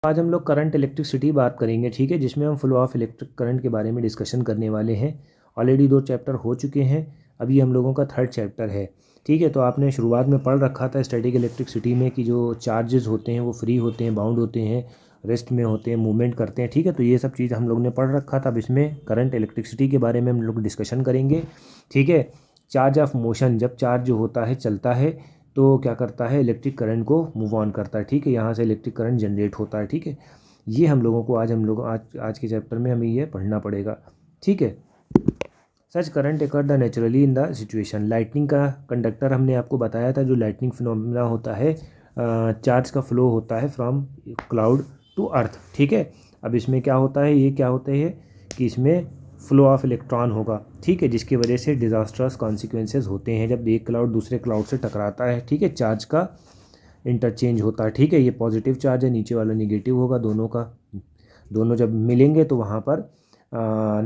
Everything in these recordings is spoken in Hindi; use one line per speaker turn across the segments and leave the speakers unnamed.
आज हम लोग करंट इलेक्ट्रिसिटी बात करेंगे, ठीक है, जिसमें हम फ्लो ऑफ इलेक्ट्रिक करंट के बारे में डिस्कशन करने वाले हैं। ऑलरेडी 2 चैप्टर हो चुके हैं, अभी हम लोगों का 3rd चैप्टर है, ठीक है। तो आपने शुरुआत में पढ़ रखा था स्टैटिक इलेक्ट्रिसिटी में कि जो चार्जेस होते हैं वो फ्री होते हैं, बाउंड होते हैं, रेस्ट में होते हैं, मूवमेंट करते हैं, ठीक है। तो ये सब चीज़ हम लोग ने पढ़ रखा था। अब इसमें करंट इलेक्ट्रिसिटी के बारे में हम लोग डिस्कशन करेंगे, ठीक है। चार्ज ऑफ मोशन, जब चार्ज जो होता है चलता है तो क्या करता है, इलेक्ट्रिक करंट को मूव ऑन करता है, ठीक है। यहाँ से इलेक्ट्रिक करंट जनरेट होता है, ठीक है। ये हम लोगों को आज के चैप्टर में हमें ये पढ़ना पड़ेगा, ठीक है। Such current occur the naturally in the situation. Lightning का कंडक्टर हमने आपको बताया था, जो लाइटनिंग फिनोमिना होता है, चार्ज का फ्लो होता है फ्रॉम क्लाउड टू अर्थ, ठीक है। अब इसमें क्या होता है, ये क्या होता है कि इसमें फ्लो ऑफ इलेक्ट्रॉन होगा, ठीक है, जिसकी वजह से डिजास्ट्रस कॉन्सिक्वेंसेज होते हैं जब एक क्लाउड दूसरे क्लाउड से टकराता है, ठीक है। चार्ज का इंटरचेंज होता है, ठीक है। ये पॉजिटिव चार्ज है, नीचे वाला निगेटिव होगा, दोनों जब मिलेंगे तो वहाँ पर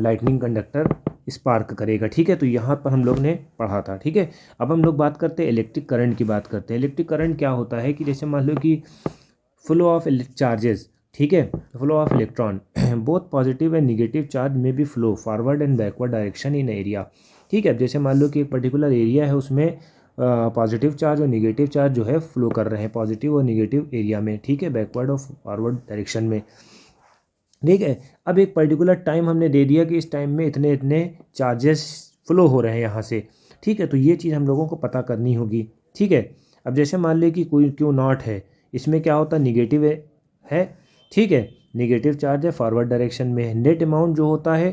लाइटनिंग कंडक्टर स्पार्क करेगा, ठीक है। तो यहाँ पर हम लोग ने पढ़ा था, ठीक है। अब हम लोग बात करते हैं इलेक्ट्रिक करंट की बात करते हैं। इलेक्ट्रिक करंट क्या होता है कि जैसे मान लो कि फ्लो ऑफ चार्जेस, ठीक है, flow of electron both positive and negative charge में भी flow forward and backward direction in area, ठीक है। अब जैसे मान लो कि एक पर्टिकुलर एरिया है, उसमें पॉजिटिव चार्ज और निगेटिव चार्ज जो है फ्लो कर रहे हैं पॉजिटिव और निगेटिव एरिया में, ठीक है, बैकवर्ड और फॉरवर्ड डायरेक्शन में, ठीक है। अब एक पर्टिकुलर टाइम हमने दे दिया कि इस टाइम में इतने इतने चार्जेस फ्लो हो रहे हैं यहाँ से, ठीक है। तो ये चीज़ हम लोगों को पता करनी होगी, ठीक है। अब जैसे मान लें कि कोई क्यू नॉट है, इसमें क्या होता है, निगेटिव है, ठीक है, निगेटिव चार्ज है फॉरवर्ड डायरेक्शन में। नेट अमाउंट जो होता है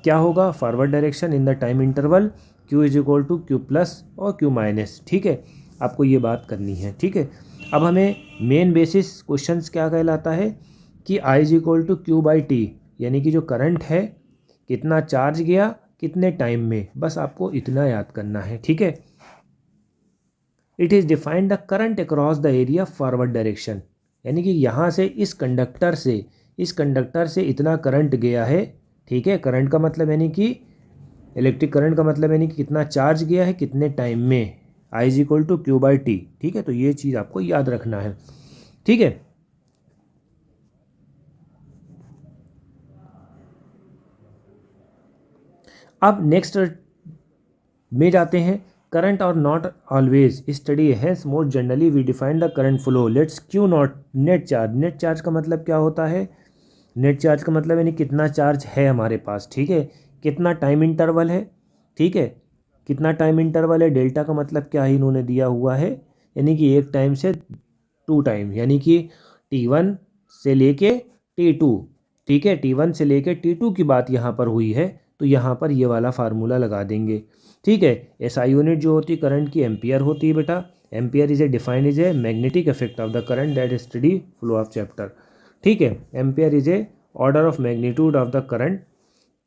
क्या होगा, forward direction in the time interval Q is equal to Q plus और क्यू माइनस, ठीक है। आपको ये बात करनी है, ठीक है। अब हमें मेन बेसिस क्वेश्चंस क्या कहलाता है कि I is equal to Q by T, यानी कि जो करंट है कितना चार्ज गया कितने टाइम में, बस आपको इतना याद करना है, ठीक है। It is defined the current across the area forward direction, यानी कि यहाँ से इस कंडक्टर से इतना करंट गया है, ठीक है। करंट का मतलब यानी कि इलेक्ट्रिक करंट का मतलब यानी कि कितना चार्ज गया है कितने टाइम में, I is equal to Q by T, ठीक है। तो ये चीज़ आपको याद रखना है, ठीक है। अब नेक्स्ट में जाते हैं, करंट और not always study hence more generally we define the current flow let's Q not net charge. Net charge का मतलब क्या होता है, नेट चार्ज का मतलब यानी कितना चार्ज है हमारे पास, ठीक है, कितना टाइम इंटरवल है, ठीक है, कितना टाइम इंटरवल है। डेल्टा का मतलब क्या है इन्होंने दिया हुआ है, यानी कि एक टाइम से 2 टाइम, यानी कि T1 से लेके T2, ठीक है, T1 से लेके T2 की बात यहाँ पर हुई है, तो यहाँ पर ये वाला फार्मूला लगा देंगे, ठीक है। एसआई यूनिट जो होती है करंट की एम्पियर होती है बेटा। Ampere is a defined is a magnetic effect of the current that steady flow of chapter, ठीक है। Ampere is a order of magnitude of the current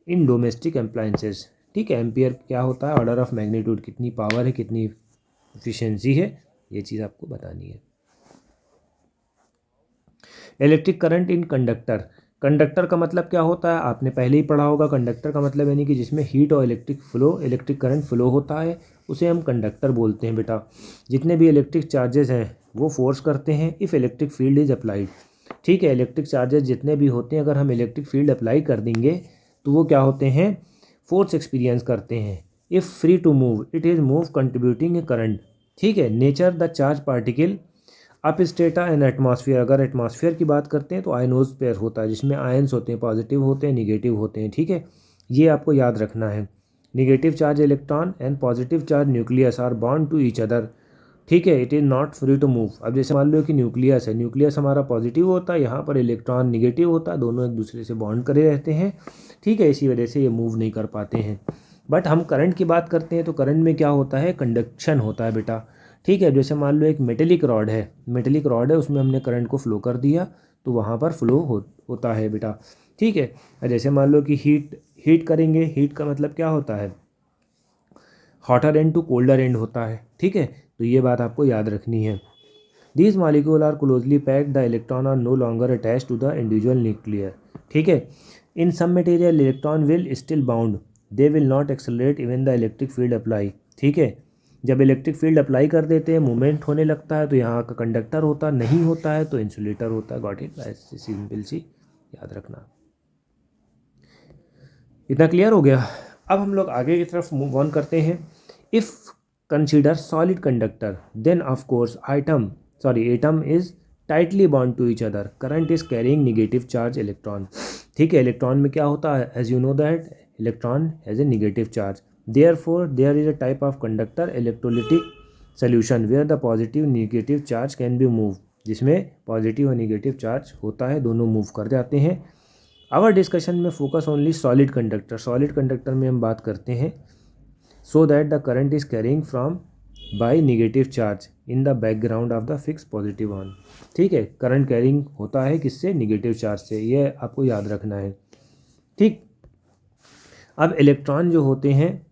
in domestic appliances, ठीक है। एम्पियर क्या होता है, ऑर्डर ऑफ मैग्नीट्यूड, कितनी पावर है, कितनी एफिशिएंसी है, ये चीज़ आपको बतानी है। Electric current in conductor, conductor का मतलब क्या होता है आपने पहले ही पढ़ा होगा। कंडक्टर का मतलब यानी कि जिसमें हीट और इलेक्ट्रिक करंट फ्लो होता है उसे हम कंडक्टर बोलते हैं बेटा। जितने भी इलेक्ट्रिक चार्जेस हैं वो फोर्स करते हैं if electric field is applied, ठीक है। इलेक्ट्रिक चार्जेस जितने भी होते हैं अगर हम इलेक्ट्रिक फील्ड अप्लाई कर देंगे तो वो क्या होते हैं, फोर्स एक्सपीरियंस करते हैं। If free to move it is move contributing a current, ठीक है। Nature the charge particle up strata and atmosphere, अगर एटमॉस्फेयर की बात करते हैं तो आयनोज पेयर होता है जिसमें आयंस होते हैं, पॉजिटिव होते हैं, निगेटिव होते हैं, ठीक है। ये आपको याद रखना है। Negative charge electron and positive charge nucleus are bond to each other, ठीक है। It is not free to move. अब जैसे मान लो कि न्यूक्लियस है, न्यूक्लियस हमारा पॉजिटिव होता है, यहाँ पर इलेक्ट्रॉन निगेटिव होता है, दोनों एक दूसरे से बॉन्ड करे रहते हैं, ठीक है। इसी वजह से ये मूव नहीं कर पाते हैं। बट हम करंट की बात करते हैं तो करंट में क्या होता है, कंडक्शन होता है बेटा, ठीक है। जैसे मान लो एक मेटेलिक रॉड है, उसमें हमने करंट को फ्लो कर दिया तो वहाँ पर फ्लो होता है बेटा, ठीक है। जैसे मान लो कि हीट करेंगे, हीट का मतलब क्या होता है, hotter end to colder end होता है, ठीक है। तो ये बात आपको याद रखनी है। These molecule are closely packed, the electron are no longer attach to the individual nuclear, ठीक है। In some material electron will still bound, they will not accelerate even the electric field apply, ठीक है। जब इलेक्ट्रिक फील्ड अप्लाई कर देते हैं मूवमेंट होने लगता है तो यहाँ का कंडक्टर होता नहीं होता है तो इंसुलेटर होता है। Got it? ऐसी सिंपल सी याद रखना। इतना क्लियर हो गया। अब हम लोग आगे की तरफ मूव ऑन करते हैं। If consider solid conductor then of course atom is tightly bond to each other, current is carrying negative charge electron. ठीक है, इलेक्ट्रॉन में क्या होता है? As you know that electron has a negative charge, therefore there is a type of conductor electrolytic solution where the positive negative charge can be move, जिसमें पॉजिटिव और नेगेटिव चार्ज होता है, दोनों मूव कर जाते हैं। आवर डिस्कशन में focus only solid conductor. Solid conductor में हम बात करते हैं so that the current is carrying from by negative charge in the background of the fix positive on. ठीक है, करंट कैरिंग होता है किससे? नेगेटिव चार्ज से, ये आपको याद रखना है। ठीक, अब इलेक्ट्रॉन जो होते हैं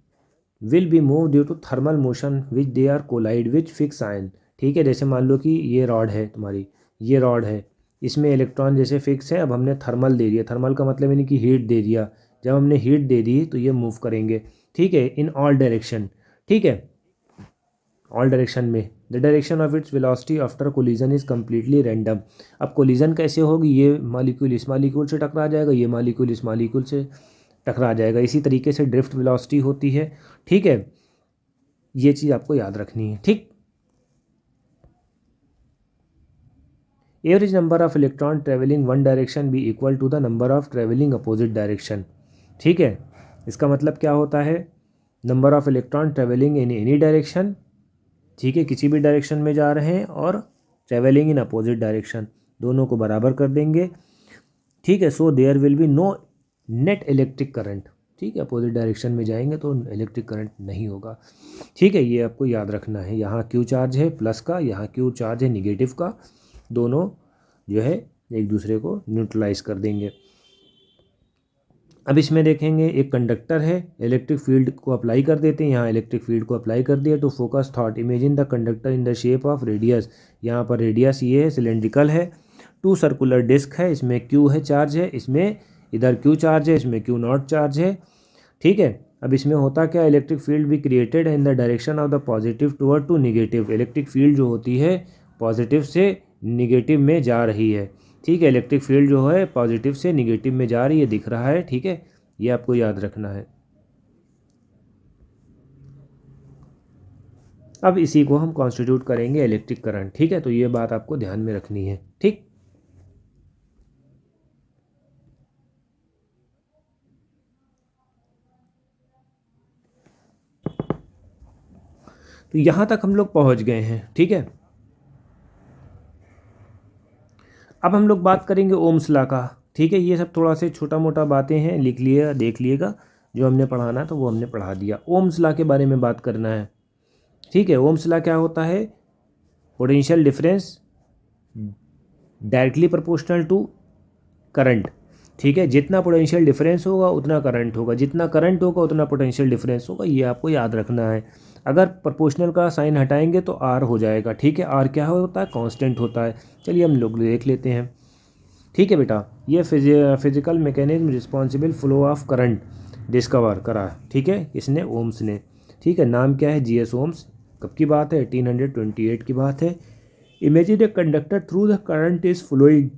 will be move due to thermal motion which they are collide which fix ion. ठीक है, जैसे मान लो कि ये रॉड है तुम्हारी, ये रॉड है, इसमें इलेक्ट्रॉन जैसे फिक्स है, अब हमने थर्मल दे दिया। थर्मल का मतलब यानी कि हीट दे दिया। जब हमने हीट दे दी तो ये मूव करेंगे। ठीक है, इन ऑल डायरेक्शन। ठीक है, ऑल डायरेक्शन में the direction of its velocity after collision is completely random. अब कोलिजन कैसे होगी? ये मॉलिक्यूल इस मॉलिक्यूल से टकरा जाएगा, ये मॉलिक्यूल इस मॉलिक्यूल से टकरा जाएगा। इसी तरीके से ड्रिफ्ट वेलोसिटी होती है। ठीक है, ये चीज़ आपको याद रखनी है। ठीक, average number of electron travelling one direction be equal to the number of travelling opposite direction. ठीक है, इसका मतलब क्या होता है? Number of electron travelling in any direction, ठीक है, किसी भी डायरेक्शन में जा रहे हैं, और ट्रेवलिंग इन अपोजिट डायरेक्शन, दोनों को बराबर कर देंगे। ठीक है, so there will be no net electric current. ठीक है, अपोजिट डायरेक्शन में जाएंगे तो इलेक्ट्रिक करंट नहीं होगा। ठीक है, ये आपको याद रखना है। यहाँ क्यू चार्ज है प्लस का, यहाँ क्यू चार्ज है निगेटिव का, दोनों जो है एक दूसरे को न्यूट्रलाइज कर देंगे। अब इसमें देखेंगे एक कंडक्टर है, इलेक्ट्रिक फील्ड को अप्लाई कर देते हैं। यहाँ इलेक्ट्रिक फील्ड को अप्लाई कर दिया। To focus thought imagine the conductor in the shape of radius. यहाँ पर रेडियस ये है, सिलेंड्रिकल है। टू सर्कुलर डिस्क है, इसमें क्यू है चार्ज है, इसमें इधर क्यू चार्ज है, इसमें क्यू नॉट चार्ज है। ठीक है, अब इसमें होता क्या? इलेक्ट्रिक फील्ड भी created in the direction of the positive toward to negative. Electric field जो होती है पॉजिटिव से निगेटिव में जा रही है। ठीक है, इलेक्ट्रिक फील्ड जो है पॉजिटिव से निगेटिव में जा रही है, दिख रहा है। ठीक है, ये आपको याद रखना है। अब इसी को हम कॉन्स्टिट्यूट करेंगे इलेक्ट्रिक करंट। ठीक है, तो ये बात आपको ध्यान में रखनी है। ठीक, तो यहाँ तक हम लोग पहुँच गए हैं। ठीक है, अब हम लोग बात करेंगे ओम्स लॉ का। ठीक है, ये सब थोड़ा से छोटा मोटा बातें हैं, लिख लिएगा, देख लिएगा। जो हमने पढ़ाना तो वो हमने पढ़ा दिया। ओम्स लॉ के बारे में बात करना है। ठीक है, ओम्स लॉ क्या होता है? Potential difference directly proportional to current. ठीक है, जितना पोटेंशियल डिफरेंस होगा उतना करंट होगा, जितना करंट होगा उतना पोटेंशियल डिफरेंस होगा। ये आपको याद रखना है। अगर प्रोपोर्शनल का साइन हटाएंगे तो आर हो जाएगा। ठीक है, आर क्या होता है? कांस्टेंट होता है। चलिए हम लोग देख लेते हैं। ठीक है बेटा, ये physical mechanism responsible flow of current discover करा। ठीक है, इसने ओम्स ने। ठीक है, नाम क्या है? G S Ohm's. कब की बात है? 1828 की बात है। Imagine a conductor through the current is flowing.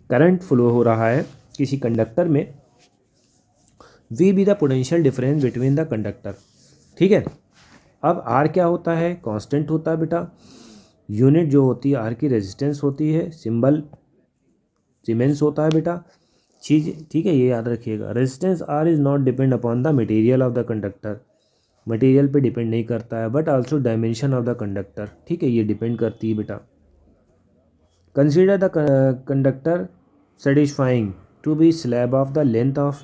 Current flow हो रहा है किसी कंडक्टर में। We be the potential difference between the conductor. ठीक है, अब आर क्या होता है? कांस्टेंट होता है बेटा। यूनिट जो होती है आर की रेजिस्टेंस होती है, सिंबल सीमेंस होता है बेटा। चीज़ ठीक है, ये याद रखिएगा। Resistance R is not depend upon the material of the conductor. Material पे डिपेंड नहीं करता है, but also dimension of the conductor. ठीक है, ये डिपेंड करती है बेटा। Consider the conductor satisfying to be slab of the length of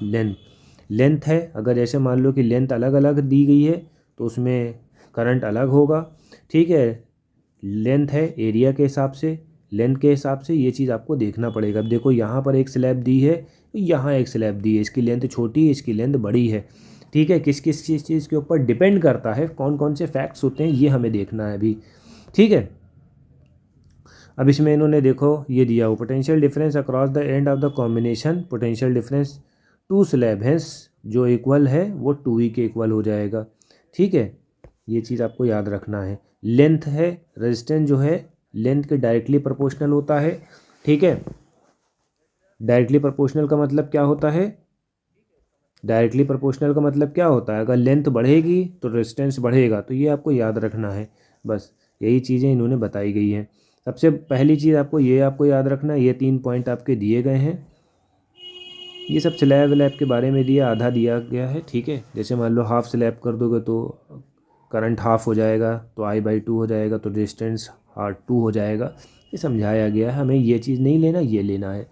length है। अगर जैसे मान लो कि लेंथ अलग अलग दी गई है तो उसमें करंट अलग होगा। ठीक है, लेंथ है एरिया के हिसाब से, लेंथ के हिसाब से ये चीज़ आपको देखना पड़ेगा। अब देखो यहाँ पर एक स्लैब दी है, यहाँ एक स्लैब दी है, इसकी लेंथ छोटी है, इसकी लेंथ बड़ी है। ठीक है, किस किस चीज़ के ऊपर डिपेंड करता है, कौन कौन से फैक्ट्स होते हैं, ये हमें देखना है अभी। ठीक है, अब इसमें इन्होंने देखो ये दिया हो potential difference across the end of the combination, potential difference to slab, hence जो इक्वल है वो 2e के इक्वल हो जाएगा। ठीक है, ये चीज़ आपको याद रखना है। लेंथ है, रेजिस्टेंस जो है लेंथ के डायरेक्टली प्रोपोर्शनल होता है। ठीक है, डायरेक्टली प्रोपोर्शनल का मतलब क्या होता है? डायरेक्टली प्रोपोर्शनल का मतलब क्या होता है? अगर लेंथ बढ़ेगी तो रेजिस्टेंस बढ़ेगा, तो ये आपको याद रखना है। बस यही चीज़ें इन्होंने बताई गई हैं। सबसे पहली चीज़ आपको याद रखना है, ये 3 पॉइंट आपके दिए गए हैं। ये सब स्लैब के बारे में दिया, आधा दिया गया है। ठीक है, जैसे मान लो हाफ स्लैब कर दोगे तो करंट हाफ हो जाएगा, तो I/2 हो जाएगा, तो रेजिस्टेंस R2 हो जाएगा। ये समझाया गया है, हमें ये चीज़ नहीं लेना, ये लेना है।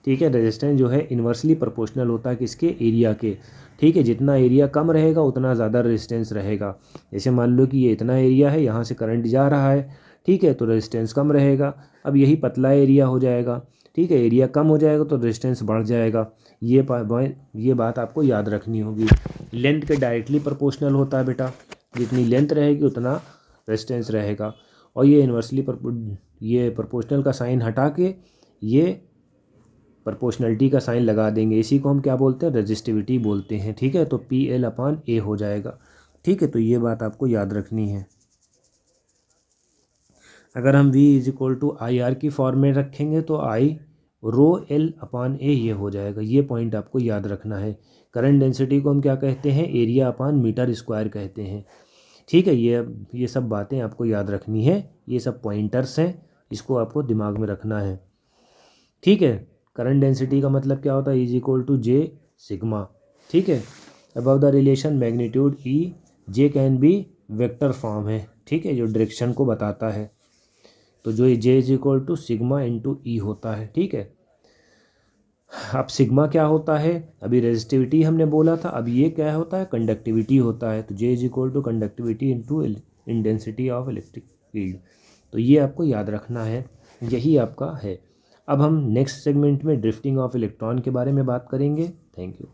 ठीक है, रेजिस्टेंस जो है इन्वर्सली प्रोपोर्शनल होता है किसके? एरिया के। ठीक है, जितना एरिया कम रहेगा उतना ज़्यादा रेजिस्टेंस रहेगा। जैसे मान लो कि ये इतना एरिया है, यहाँ से करंट जा रहा है, ठीक है, तो रेजिस्टेंस कम रहेगा। अब यही पतला एरिया हो जाएगा, ठीक है, एरिया कम हो जाएगा तो रेजिस्टेंस बढ़ जाएगा। ये बात आपको याद रखनी होगी। लेंथ के डायरेक्टली प्रोपोर्शनल होता है बेटा, जितनी लेंथ रहेगी उतना रेजिस्टेंस रहेगा। और ये ये प्रोपोर्शनल का साइन हटा के ये प्रोपोर्शनलिटी का साइन लगा देंगे, इसी को हम क्या बोलते हैं? रेजिस्टिविटी बोलते हैं। ठीक है, तो PL/A हो जाएगा। ठीक है, तो ये बात आपको याद रखनी है। अगर हम V=IR की फॉर्म में रखेंगे तो I ρL/A ये हो जाएगा। ये पॉइंट आपको याद रखना है। करंट डेंसिटी को हम क्या कहते हैं? एरिया/मीटर² कहते हैं। ठीक है, ये सब बातें आपको याद रखनी है। ये सब पॉइंटर्स हैं, इसको आपको दिमाग में रखना है। ठीक है, करंट डेंसिटी का मतलब क्या होता है? J sigma. ठीक है, above the relation magnitude E, J can be vector form है। ठीक है, जो डायरेक्शन को बताता है, तो जो J सिग्मा × E होता है। ठीक है, अब सिग्मा क्या होता है? अभी रेजिस्टिविटी हमने बोला था, अब ये क्या होता है? कंडक्टिविटी होता है। तो J conductivity × intensity of electric field. तो ये आपको याद रखना है, यही आपका है। अब हम नेक्स्ट सेगमेंट में ड्रिफ्टिंग ऑफ इलेक्ट्रॉन के बारे में बात करेंगे। Thank you.